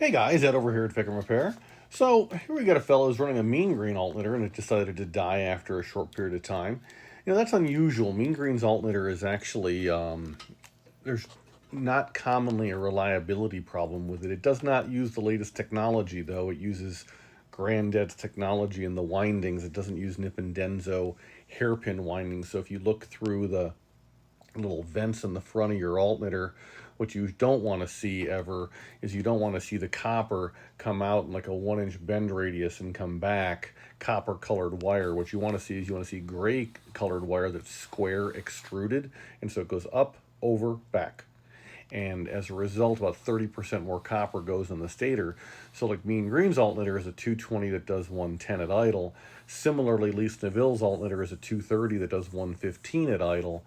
Hey guys, Ed over here at FICM Repair. So here we got a fellow who's running a mean green alternator and it decided to die after a short period of time. That's unusual. Mean green's alternator is actually, there's not commonly a reliability problem with it. It does not use the latest technology though. It uses granddad's technology in the windings. It doesn't use nip and denso hairpin windings. So if you look through the little vents in the front of your alternator, what you don't want to see ever is you don't want to see the copper come out in like a 1-inch bend radius and come back copper colored wire. What you want to see is you want to see gray colored wire that's square extruded, and so it goes up, over, back. And as a result, about 30% more copper goes in the stator. So like Mean Green's alternator is a 220 that does 110 at idle. Similarly, Least Neville's alternator is a 230 that does 115 at idle.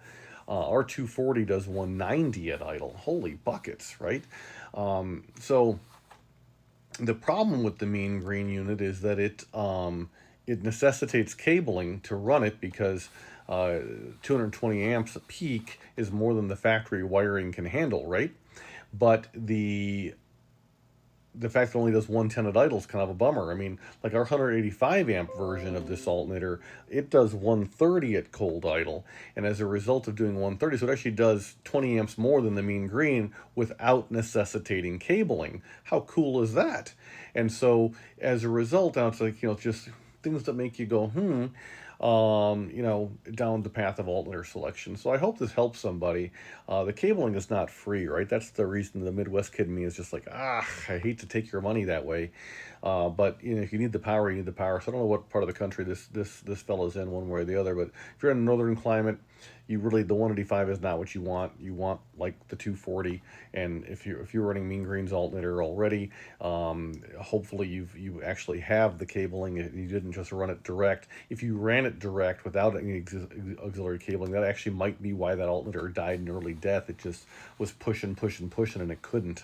Our 240 does 190 at idle. Holy buckets, right? So the problem with the Mean Green unit is that it necessitates cabling to run it because 220 amps a peak is more than the factory wiring can handle, right? But the fact that it only does 110 at idle is kind of a bummer. I mean, like our 185 amp version of this alternator, it does 130 at cold idle. And as a result of doing 130, so it actually does 20 amps more than the Mean Green without necessitating cabling. How cool is that? And so as a result, now it's like, just things that make you go, down the path of alternator selection. So I hope this helps somebody. The cabling is not free, right? That's the reason the Midwest kid in me is just like, I hate to take your money that way. But if you need the power, you need the power. So I don't know what part of the country this fellow's in, one way or the other. But if you're in a northern climate, the 185 is not what you want. You want like the 240. And if you're running Mean Green's alternator already, hopefully you actually have the cabling. You didn't just run it direct. If you ran it direct without any auxiliary cabling, that actually might be why that alternator died an early death. It just was pushing, and it couldn't.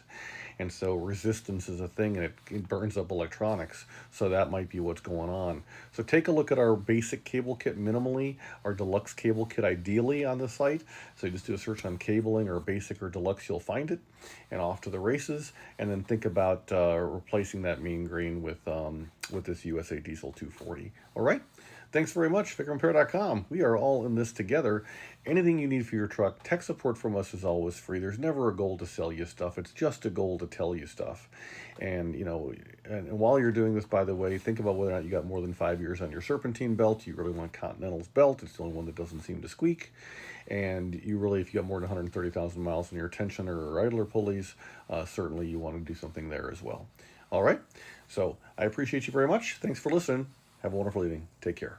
And so resistance is a thing, and it burns up electronics. So that might be what's going on. So take a look at our basic cable kit minimally, our deluxe cable kit ideally on the site. So you just do a search on cabling or basic or deluxe, you'll find it, and off to the races. And then think about replacing that Mean Green with this USA Diesel 240. All right. Thanks very much, FICMRepair.com. We are all in this together. Anything you need for your truck, tech support from us is always free. There's never a goal to sell you stuff. It's just a goal to tell you stuff. And, and while you're doing this, by the way, think about whether or not you got more than 5 years on your serpentine belt. You really want Continental's belt. It's the only one that doesn't seem to squeak. And if you got more than 130,000 miles in your tensioner or idler pulleys, certainly you want to do something there as well. All right. So I appreciate you very much. Thanks for listening. Have a wonderful evening. Take care.